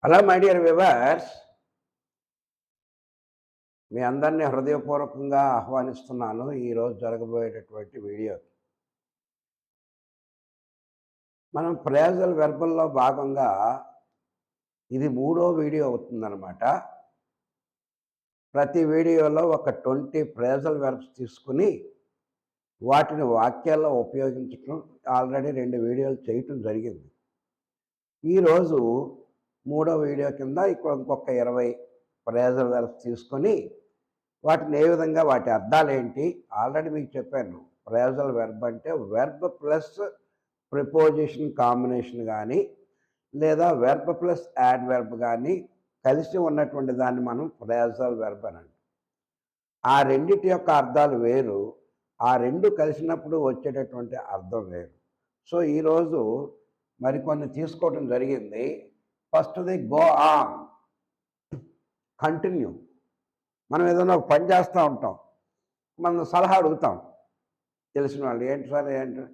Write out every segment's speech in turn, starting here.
Hello my dear viewers, మీ అందరినీ హృదయపూర్వకంగా ఆహ్వానిస్తున్నాను ఈరోజు జరగబోయేటటువంటి వీడియోకి. మనం ఫ్రేజల్ వెర్బల్లో భాగంగా ఇది మూడో వీడియో అవుతుందన్నమాట. ప్రతి వీడియోలో ఒక 20 ఫ్రేజల్ వెర్బ్స్ తీసుకుని వాటిని వాక్యాల్లో ఉపయోగించటం ఆల్రెడీ 2 వీడియోలు చేయటం జరిగింది. ఈరోజు మూడో వీడియో కింద ఇంకొక 20 ఫ్రేజల్ వెర్బ్స్ తీసుకొని వాటిని ఏ విధంగా వాటి అర్థాలేంటి ఆల్రెడీ మీకు చెప్పాను. ఫ్రేజల్ వెర్బ్ అంటే వెర్బ్ ప్లస్ ప్రిపోజిషన్ కాంబినేషన్ కానీ లేదా వెర్బ్ ప్లస్ యాడ్ వెర్బ్ కానీ కలిసి ఉన్నటువంటి దాన్ని మనం ఫ్రేజల్ వెర్బ్ అని అంటాం. ఆ రెండిటి యొక్క అర్థాలు వేరు, ఆ రెండు కలిసినప్పుడు వచ్చేటటువంటి అర్థం వేరు. సో ఈరోజు మరికొన్ని తీసుకోవడం జరిగింది. ఫస్ట్ది గో ఆన్, కంటిన్యూ. మనం ఏదైనా ఒక పని చేస్తూ ఉంటాం, మనం సలహా అడుగుతాం తెలిసిన వాళ్ళు, ఏంటి సార్ ఏంటి,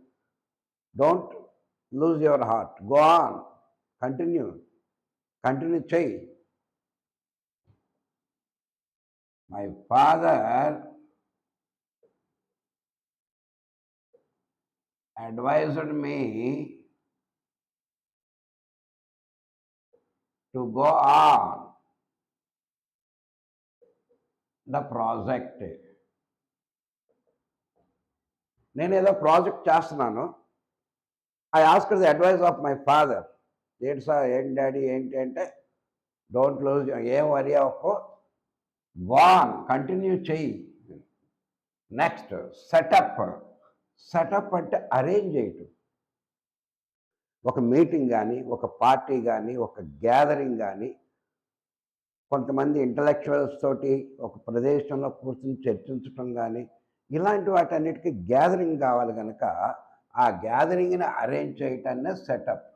don't lose your heart, go on, continue చెయ్యి. My father advised me to go on the project. నేను ఏదో ప్రాజెక్ట్ చేస్తున్నాను. I asked the advice of my father. ఏంటి సార్, ఏంటి డాడీ, ఏంటి అంటే, డోంట్ లూజ్, ఏం వరి అవ్వకు, గో ఆన్, కంటిన్యూ చెయ్యి. Next setup. సెటప్ అంటే అరేంజ్ చేయటం. ఒక మీటింగ్ కానీ, ఒక పార్టీ కానీ, ఒక గ్యాదరింగ్ కానీ, కొంతమంది ఇంటలెక్చువల్స్ తోటి ఒక ప్రదేశంలో కూర్చొని చర్చించటం కానీ, ఇలాంటి వాటన్నిటికీ గ్యాదరింగ్ కావాలి కనుక ఆ గ్యాదరింగ్ని అరేంజ్ చేయటాన్నే set up.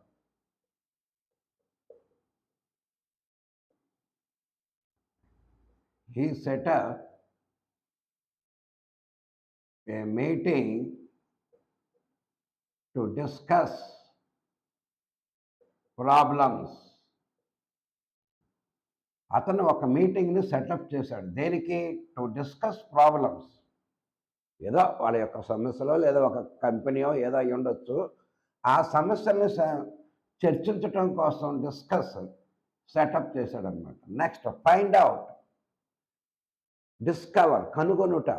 He set up a meeting to discuss problems. అతను ఒక మీటింగ్ని సెటప్ చేశాడు. దేనికి? To discuss problems. ఏదో వాళ్ళ యొక్క సమస్యలో లేదా ఒక కంపెనీయో ఏదో అయి ఉండొచ్చు, ఆ సమస్యల్ని చర్చించటం కోసం డిస్కస్ సెటప్ చేశాడనమాట. నెక్స్ట్ ఫైండ్ అవుట్, డిస్కవర్, కనుగొనుట.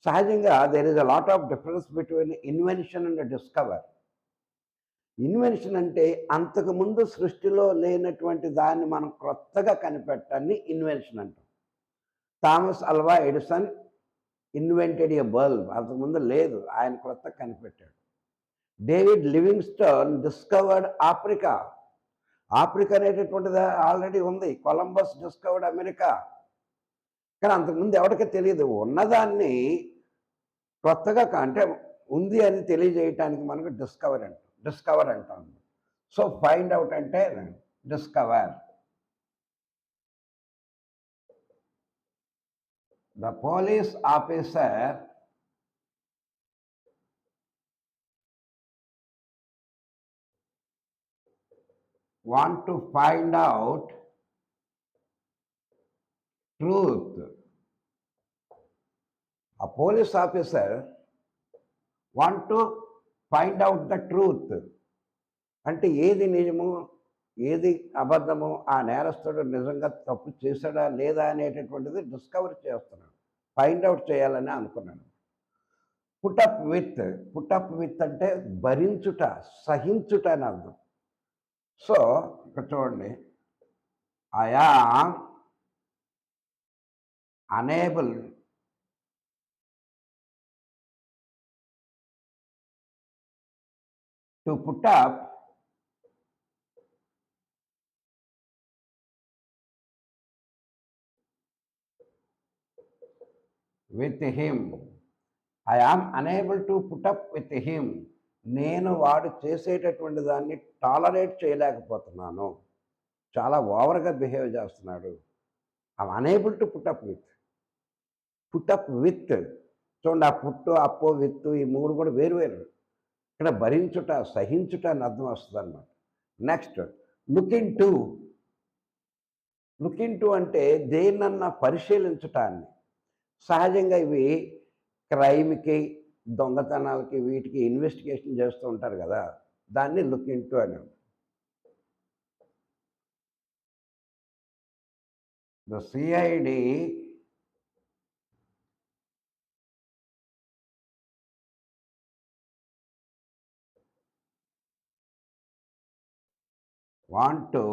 సహజంగా there is a lot of difference between invention and discover. Invention అంటే అంతకుముందు సృష్టిలో లేనటువంటి దాన్ని మనం క్రొత్తగా కనిపెట్టాన్ని ఇన్వెన్షన్ అంటాం. Thomas Alva Edison invented a bulb. అంతకుముందు లేదు, ఆయన క్రొత్తగా కనిపెట్టాడు. David Livingstone discovered Africa. Africa అనేటటువంటిది ఆల్రెడీ ఉంది. Columbus discovered America. కానీ అంతకుముందు ఎవరికీ తెలియదు. ఉన్నదాన్ని కొత్తగా అంటే ఉంది అని తెలియజేయటానికి మనకు డిస్కవర్ అంటాం. సో ఫైండ్ అవుట్ అంటే discover. The police officer want to find out truth. A police officer want to find out the truth. అంటే ఏది నిజము, ఏది అబద్ధము, ఆ నేరస్తుడు నిజంగా తప్పు చేశాడా లేదా అనేటటువంటిది డిస్కవర్ చేస్తున్నాడు, ఫైండ్ అవుట్ చేయాలని అనుకున్నాను. పుటప్ విత్ అంటే భరించుట, సహించుట అని అర్థం. సో ఇక్కడ చూడండి, I am unable to put up with him. I am unable to put up with him. నేను వాడు చేసేటటువంటి దాన్ని టాలరేట్ చేయలేకపోతున్నాను, చాలా ఓవర్గా బిహేవ్ చేస్తున్నాడు. I'm unable to put up with. చూడండి, ఆ పుట్టు, అప్పు, విత్తు, ఈ మూడు కూడా వేరు. ఇక్కడ భరించుట, సహించుట అని అర్థం వస్తుంది అన్నమాట. Next look in to look in to అంటే దేన్నన్నా పరిశీలించటాన్ని. సహజంగా ఇవి క్రైమ్‌కి, దొంగతనాలకి వీటికి ఇన్వెస్టిగేషన్ చేస్తూ ఉంటారు కదా! దాన్ని లుక్ ఇన్ టు అని. The CID want to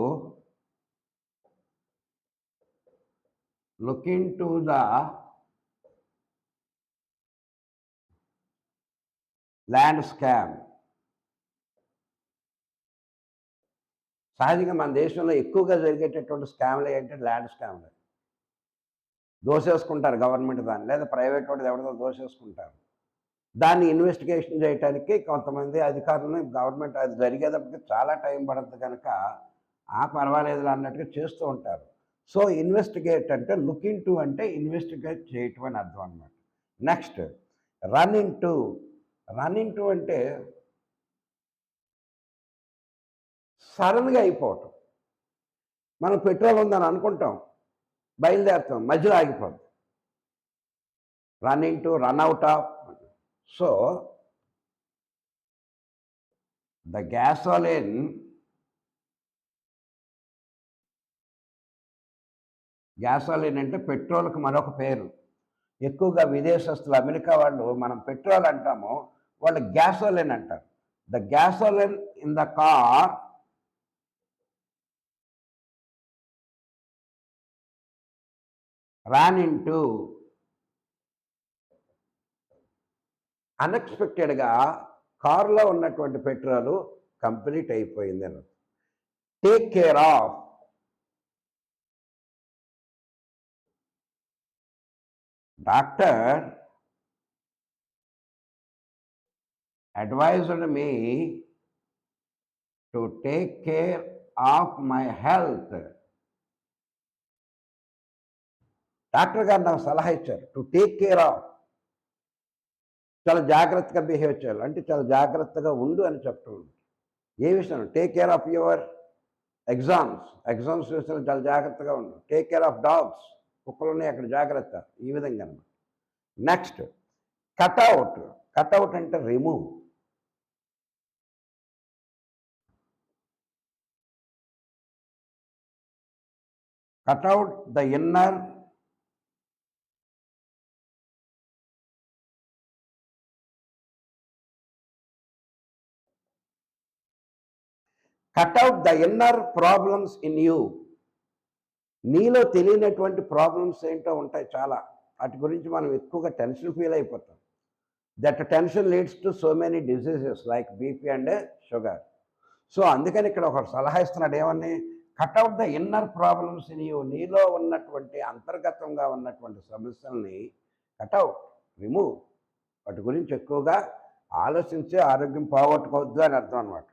look in to the land scam. సహజంగా మన దేశంలో ఎక్కువగా జరిగేటటువంటి స్కామ్‌లు ఏంటంటే ల్యాండ్ స్కామ్‌లే. దోసేసుకుంటారు గవర్నమెంట్ దాన్ని. లేదా ప్రైవేట్ వాడిది ఎవరిదో దోసేసుకుంటారు. దాన్ని ఇన్వెస్టిగేషన్ చేయటానికి కొంతమంది అధికారులని గవర్నమెంట్ అది జరిగేటప్పటికి చాలా టైం పడుతుంది కనుక, పర్వాలేదులే అన్నట్టుగా చేస్తూ ఉంటారు. సో, ఇన్వెస్టిగేట్ అంటే లుక్ ఇంటూ అంటే ఇన్వెస్టిగేట్ చేయటం అని అర్థం అనమాట. Next run into. Run into అంటే సడన్‌గా అయిపోవటం. మనం పెట్రోల్ ఉందని అనుకుంటాం. బయలుదేరుతాం. మధ్యలో ఆగిపోద్ది. Run into, run out of. So, the gasoline gasoline అంటే పెట్రోల్‌కి మరొక పేరు. ఎక్కువగా విదేశస్తులు అమెరికా వాళ్ళు మనం పెట్రోల్ అంటాము. వాళ్ళు గ్యాసోలిన్ అంటారు. The gasoline in the car ran into. అన్‌ఎక్స్‌పెక్టెడ్‌గా కారులో ఉన్నటువంటి పెట్రోలు కంప్లీట్ అయిపోయిందని. Take care of. Doctor advised me to take care of my health. Doctor గారు నాకు సలహా ఇచ్చారు. To take care of. చాలా జాగ్రత్తగా బిహేవ్ చేయాలి. అంటే చాలా జాగ్రత్తగా ఉండు అని చెప్తూ ఉంది. ఏ విషయం? Take care of your exams విషయంలో చాలా జాగ్రత్తగా ఉండు. Take care of dogs. కుక్కలున్నాయి అక్కడ జాగ్రత్త. ఈ విధంగా అనమాట. Next cut out. కట్అవుట్ అంటే remove. Cut out the inner cut out the inner problems in you. నీలో తెలియనటువంటి ప్రాబ్లమ్స్ ఏంటో ఉంటాయి చాలా. వాటి గురించి మనం ఎక్కువగా టెన్షన్ ఫీల్ అయిపోతాం. That tension leads to so many diseases like BP and sugar. So అందుకని ఇక్కడ ఒక సలహా ఇస్తున్నాడు. ఏమని? Cutout the inner problems in you. నీలో ఉన్నటువంటి అంతర్గతంగా ఉన్నటువంటి సమస్యల్ని కట్అవుట్, రిమూవ్. వాటి గురించి ఎక్కువగా ఆలోచించి ఆరోగ్యం పోగొట్టుకోవద్దు అని అర్థం అనమాట.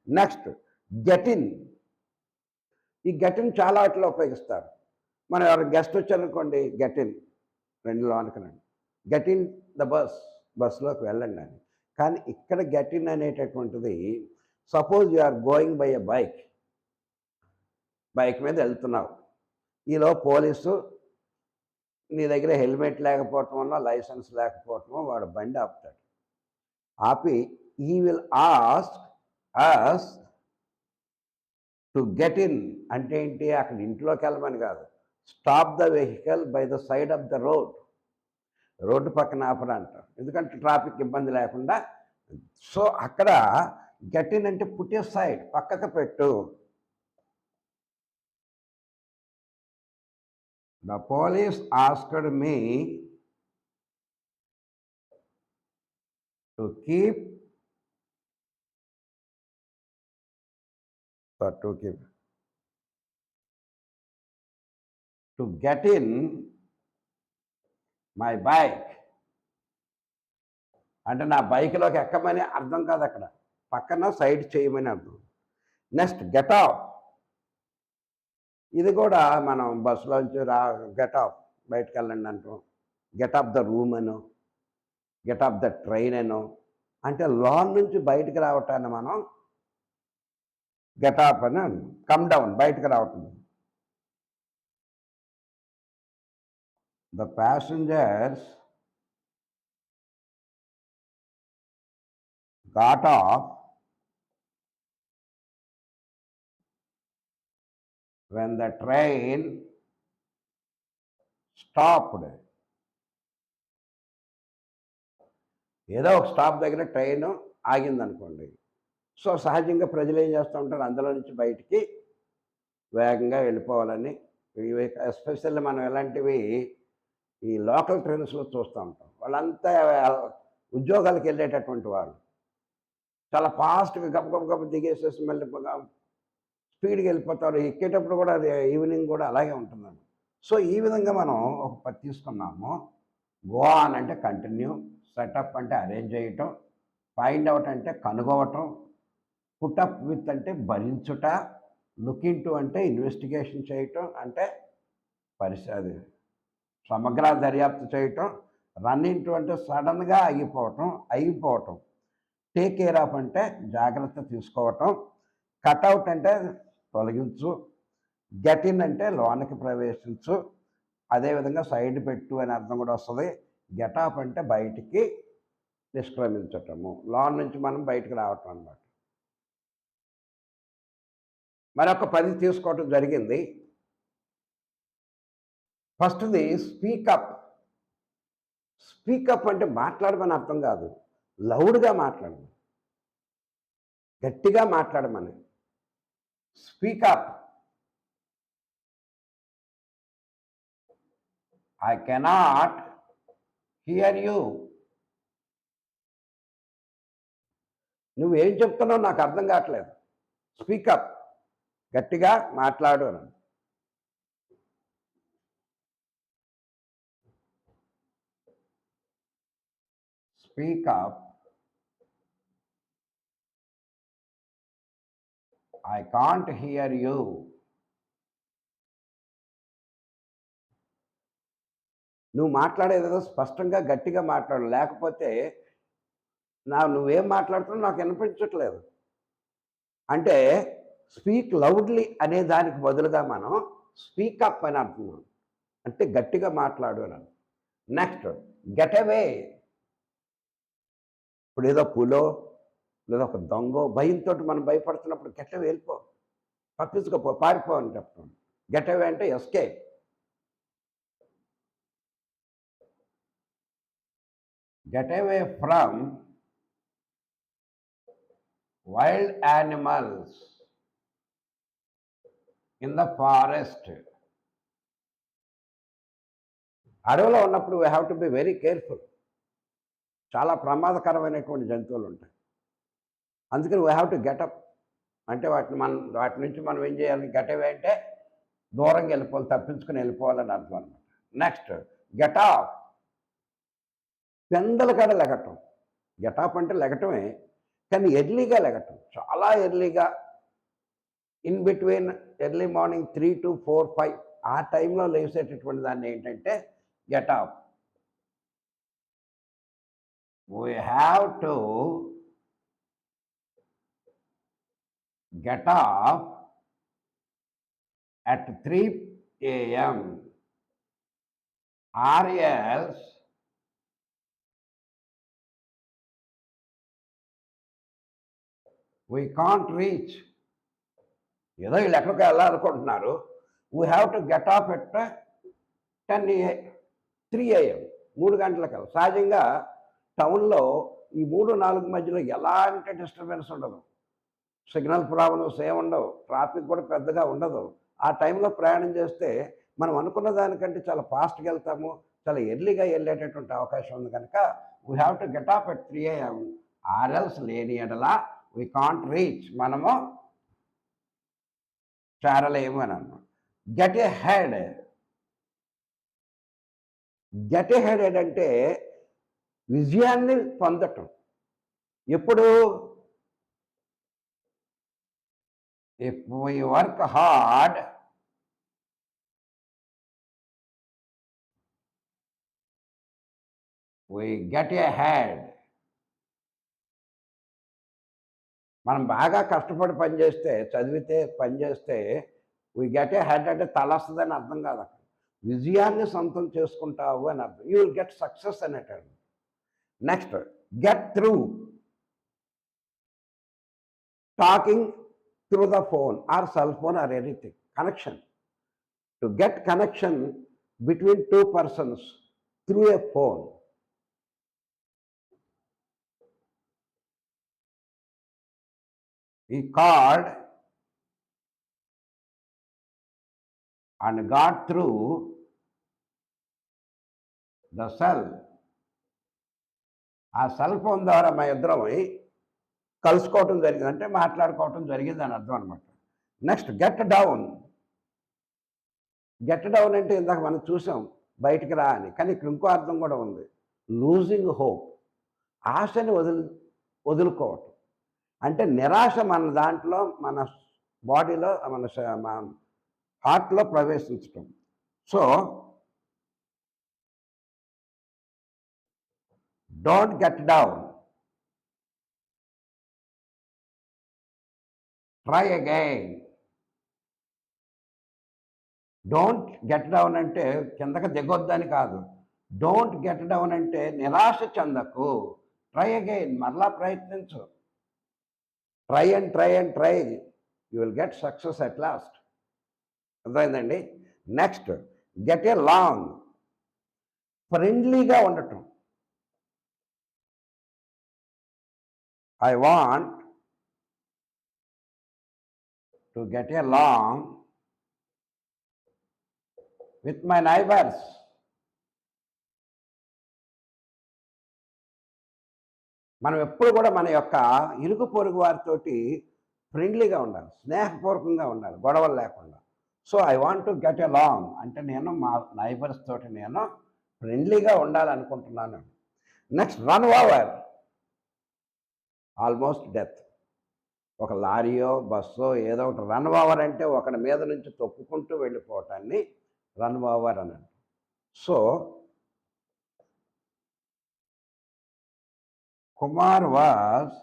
Next get in. ఈ గెట్ ఇన్ చాలా వాటిలో ఉపయోగిస్తారు. మనం ఎవరైనా గెస్ట్ వచ్చారనుకోండి, గెట్ ఇన్, రెండు లోనకనండి. గెట్ ఇన్ ద బస్సులోకి వెళ్ళండి అని. కానీ ఇక్కడ గెట్ ఇన్ అనేటటువంటిది, suppose you are going by a bike మీద వెళ్తున్నావు. ఈలో పోలీసు నీ దగ్గర హెల్మెట్ లేకపోవటం వల్ల, లైసెన్స్ లేకపోవటం వాడు బండి ఆపుతాడు. ఆపి ఈ will ask us to get in. అంటే ఏంటి? అక్కడ ఇంట్లోకి వెళ్ళమని కాదు. Stop the vehicle by the side of the road పక్కన ఆపరా అంటారు. ఎందుకంటే ట్రాఫిక్ ఇబ్బంది లేకుండా. సో అక్కడ గెట్ ఇన్ అంటే పుట్ ఎ సైడ్, పక్కకు పెట్టు. The police asked me to keep to get in my bike. అంటే నా బైక్లోకి ఎక్కమని అర్థం కాదు అక్కడ. పక్కన సైడ్ చేయమని అర్థం. Next get off. ఇది కూడా మనం బస్సులోంచి గెట్ ఆఫ్, బయటకు వెళ్ళండి అంటాం. గెట్ ఆఫ్ ద రూమ్ అనో, గెట్ ఆఫ్ ద ట్రైన్ అనో. అంటే లోన్ నుంచి బయటకు రావటాన్ని మనం గెట్ అప్ అని కమ్ డౌన్ బయటకు రావటం. The passengers got of when the train stopped. ఏదో ఒక స్టాప్ దగ్గర ట్రైను ఆగిందనుకోండి. సో, సహజంగా ప్రజలు ఏం చేస్తూ ఉంటారు, అందులో నుంచి బయటికి వేగంగా వెళ్ళిపోవాలని. ఇవి ఎస్పెషల్లీ మనం ఎలాంటివి ఈ లోకల్ ట్రైన్స్‌లో చూస్తూ ఉంటాం. వాళ్ళంతా ఉద్యోగాలకు వెళ్ళేటటువంటి వాళ్ళు. చాలా ఫాస్ట్‌గా గబ గబ గబ దిగేసేసి మళ్ళీ స్పీడ్‌గా వెళ్ళిపోతారు. ఎక్కేటప్పుడు కూడా అది ఈవినింగ్ కూడా అలాగే ఉంటుందండి. సో, ఈ విధంగా మనం ఒక పది తీసుకున్నాము. గో ఆన్ అంటే కంటిన్యూ, సెటప్ అంటే అరేంజ్ చేయటం, ఫైండ్ అవుట్ అంటే కనుగొనటం, పుట్ అప్ విత్ అంటే భరించుట, లుక్ ఇంటూ అంటే ఇన్వెస్టిగేషన్ చేయటం అంటే అది సమగ్ర దర్యాప్తు చేయటం, రన్ ఇంటూ అంటే సడన్‌గా ఆగిపోవటం, టేక్ కేర్ ఆఫ్ అంటే జాగ్రత్త తీసుకోవటం, కటౌట్ అంటే తొలగించు, గెట్ ఇన్ అంటే లోనికి ప్రవేశించు, అదేవిధంగా సైడ్ పెట్టు అని అర్థం కూడా వస్తుంది. గెట్ ఆఫ్ అంటే బయటికి నిష్క్రమించటము, లోన్ నుంచి మనం బయటకు రావటం అన్నమాట. మరొక 10 తీసుకోవటం జరిగింది. ఫస్ట్‌ది స్పీకప్. స్పీకప్ అంటే మాట్లాడమని అర్థం కాదు. లౌడ్‌గా మాట్లాడమని. గట్టిగా మాట్లాడమని. Speak up. I cannot hear you. నువ్వేం చెప్తున్నావు నాకు అర్థం కావట్లేదు. స్పీకప్. గట్టిగా మాట్లాడు అని. Speak up. I can't hear you. నువ్వు మాట్లాడేదేదో స్పష్టంగా గట్టిగా మాట్లాడు, లేకపోతే నువ్వేం మాట్లాడుతున్నావు నాకు వినిపించట్లేదు. అంటే స్పీక్ లౌడ్లీ అనే దానికి బదులుగా మనం స్పీకప్ అని అంటున్నాం. అంటే గట్టిగా మాట్లాడు అని. Next get away. ఇప్పుడు ఏదో పులో లేదా ఒక దొంగో భయంతో మనం భయపడుతున్నప్పుడు గెట్ అవే, వెళ్ళిపో, తప్పించుకోపో, పారిపో అని చెప్తాం. గెట్ అవే అంటే escape. Get away from wild animals in the forest. అడవిలో ఉన్నప్పుడు we have to be very careful. చాలా ప్రమాదకరమైనటువంటి జంతువులు ఉంటాయి. అందుకని వీ హ్యావ్ టు గెటప్. అంటే వాటి నుంచి మనం ఏం చేయాలి, గెట్ అవే అంటే దూరంగా వెళ్ళిపోవాలి, తప్పించుకొని వెళ్ళిపోవాలని అర్థం అనమాట. Next get off. పెందల కాడ లెగటం. గెట్ ఆఫ్ అంటే లెగటమే, కానీ ఎర్లీగా లెగటం, చాలా ఎర్లీగా. In between early morning 3 to 4, 5 ఆ టైంలో లేసేటటువంటి దాన్ని ఏంటంటే get off. We have to get off at 3 a.m. or else we can't reach. ఏదో వీళ్ళు ఎక్కడికి వెళ్ళాలనుకుంటున్నారు. We have to get off at 3 a.m. 3 గంటలకు. సహజంగా టౌన్లో ఈ 3, 4 మధ్యలో ఎలాంటి డిస్టర్బెన్స్ ఉండదు. సిగ్నల్ ప్రాబ్లమ్స్ ఏముండవు, ట్రాఫిక్ కూడా పెద్దగా ఉండదు. ఆ టైంలో ప్రయాణం చేస్తే మనం అనుకున్న దానికంటే చాలా ఫాస్ట్గా వెళ్తాము, చాలా ఎర్లీగా వెళ్ళేటటువంటి అవకాశం ఉంది. కనుక we have to get off at 3 a.m. Or else లేని ఎడల వీ కాంట్ రీచ్, మనము చేరలేము అని అన్నాం. Get a head. Get a head అంటే విజయాన్ని పొందటం. ఎప్పుడు? if we work hard, we get ahead. మనం బాగా కష్టపడి పనిచేస్తే, చదివితే, పనిచేస్తే వి గెట్ ఏ హెడ్ అంటే తల వస్తుందని అర్థం కాదు అక్కడ. విజయాన్ని సొంతం చేసుకుంటావు అని అర్థం. యూ విల్ గెట్ సక్సెస్ అనేటండి. Next get through talking through the phone or cell phone or anything. Connection. To get connection between two persons through a phone. He called and got through the cell. ఆ cell phone ద్వారా మా ఇద్దరం కలుసుకోవటం జరిగింది, అంటే మాట్లాడుకోవటం జరిగింది అని అర్థం అనమాట. Next get down. Get down అంటే ఇందాక మనం చూసాం బయటికి రా అని, కానీ ఇక్కడ ఇంకో అర్థం కూడా ఉంది. Losing hope. ఆశని వదులుకోవటం అంటే నిరాశ మన దాంట్లో, మన బాడీలో, మన హార్ట్లో ప్రవేశించటం. So don't get down, try again. Don't get down అంటే కిందకి దిగొద్దని కాదు. డోంట్ గెట్ డౌన్ అంటే నిరాశ చెందకు, ట్రై అగైన్, మరలా ప్రయత్నించు. Try and try and try, you will get success at last. అర్థమైందండి. Next get along. ఫ్రెండ్లీగా ఉండటం. I want to get along with my neighbours. మనం ఎప్పుడు కూడా మన యొక్క ఇరుగు పొరుగు వారితోటి ఫ్రెండ్లీగా ఉండాలి, స్నేహపూర్వకంగా ఉండాలి, గొడవలు లేకుండా. So I want to get a long అంటే నేను మా నైబర్స్ తోటి నేను ఫ్రెండ్లీగా ఉండాలనుకుంటున్నాను. Next run over. Almost death. ఒక లారీయో బస్సో ఏదో ఒకటి రన్ ఓవర్ అంటే ఒకటి మీద నుంచి తొక్కుకుంటూ వెళ్ళిపోవటాన్ని రన్ ఓవర్ అని. So Kumar was,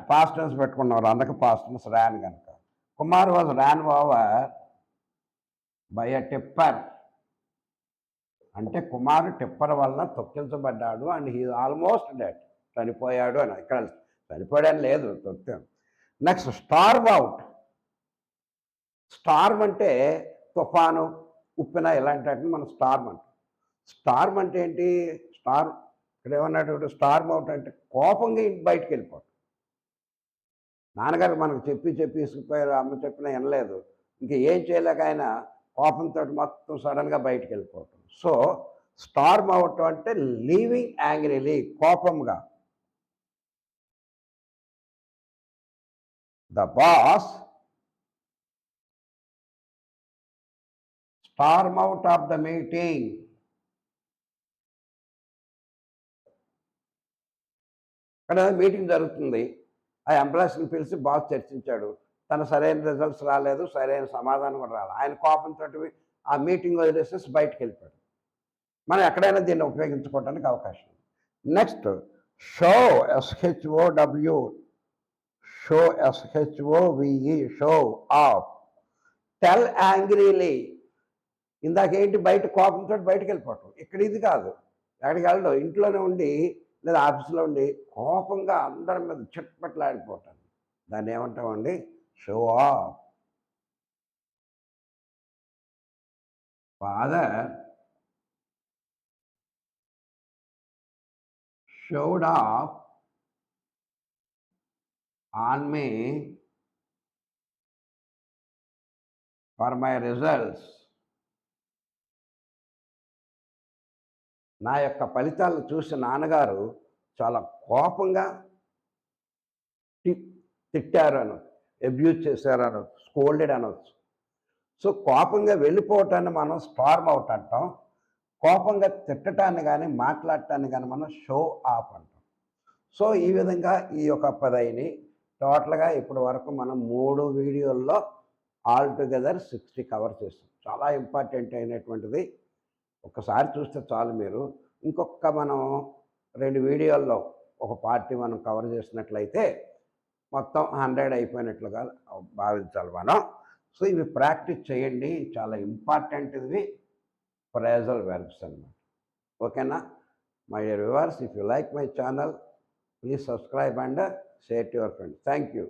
past tense పెట్టుకున్నారు అందుకే పాస్ట్ టెన్స్ ర్యాన్ కనుక. Kumar was ran over by a tipper. అంటే కుమారు టిప్పర్ వలన తొక్కించబడ్డాడు అండ్ హీ ఆల్మోస్ట్ డెడ్, చనిపోయాడు అని. ఇక్కడ చనిపోయాడని లేదు, తొక్కాం. Next storm out. స్టార్మ్ అంటే తుఫాను, ఉప్పెన ఇలాంటి వాటిని మనం స్టార్మ్ అంటాం. స్టార్మ్ అంటే ఏంటి? స్టార్మ్ ఇక్కడ ఏమన్నట్టు స్టార్మ్ అవుట్ అంటే కోపంగా ఇంటి బయటకు వెళ్ళిపోవటం. నాన్నగారు మనకు చెప్పి చెప్పి ఇసుకుపోయారు, అమ్మ చెప్పినా వినలేదు, ఇంక ఏం చేయలేక ఆయన కోపంతో మొత్తం సడన్గా బయటకు వెళ్ళిపోవటం. సో స్టార్మ్ అవుట్ అంటే లీవింగ్ యాంగ్రీలీ, కోపంగా. The boss Storm out of the meeting. ఇక్కడ మీటింగ్ జరుగుతుంది, ఆ ఎంప్లాయీస్ని పిలిచి బాస్ చర్చించాడు, తన సరైన రిజల్ట్స్ రాలేదు, సరైన సమాధానం కూడా రాలేదు. ఆయన కోపంతో ఆ మీటింగ్ వదిలేసేసి బయటకు వెళ్ళిపోయాడు. మనం ఎక్కడైనా దీన్ని ఉపయోగించుకోవడానికి అవకాశం ఉంది. Next show, SHOW, show SHOVE, show off. Tell angrily. ఇందాకేంటి బయట కోపంతో బయటకు వెళ్ళిపోవటం, ఇక్కడ ఇది కాదు, ఎక్కడికి వెళ్ళడం, ఇంట్లోనే ఉండి లేదా ఆఫీస్లో ఉండి కోపంగా అందరి మీద చిట్పట్లాడిపోవటం, దాన్ని ఏమంటామండి? Show off. Father showed off on me for my results. నా యొక్క ఫలితాలను చూసి నాన్నగారు చాలా కోపంగా తిట్టారు అనొచ్చు, అబ్యూజ్ చేశారు అనొచ్చు, స్కోల్డెడ్ అనొచ్చు. సో కోపంగా వెళ్ళిపోవటాన్ని మనం స్టార్మ్ అవుట్ అంటాం. కోపంగా తిట్టటాన్ని కానీ మాట్లాడటాన్ని కానీ మనం షో ఆఫ్ అంటాం. సో ఈ విధంగా ఈ యొక్క పదాన్ని టోటల్గా ఇప్పటి వరకు మనం 3 వీడియోల్లో ఆల్టుగెదర్ 60 కవర్ చేస్తాం. చాలా ఇంపార్టెంట్ అయినటువంటిది, ఒక్కసారి చూస్తే చాలు మీరు. ఇంకొక మనం 2 వీడియోల్లో ఒక పార్టీ మనం కవర్ చేసినట్లయితే మొత్తం 100 అయిపోయినట్లుగా భావించాలి మనం. సో ఇవి ప్రాక్టీస్ చేయండి, చాలా ఇంపార్టెంట్ ఇవి ఫ్రేజల్ వెర్బ్స్ అన్నమాట. ఓకేనా? My dear viewers, if you like my channel, please subscribe and share to your friends. Thank you.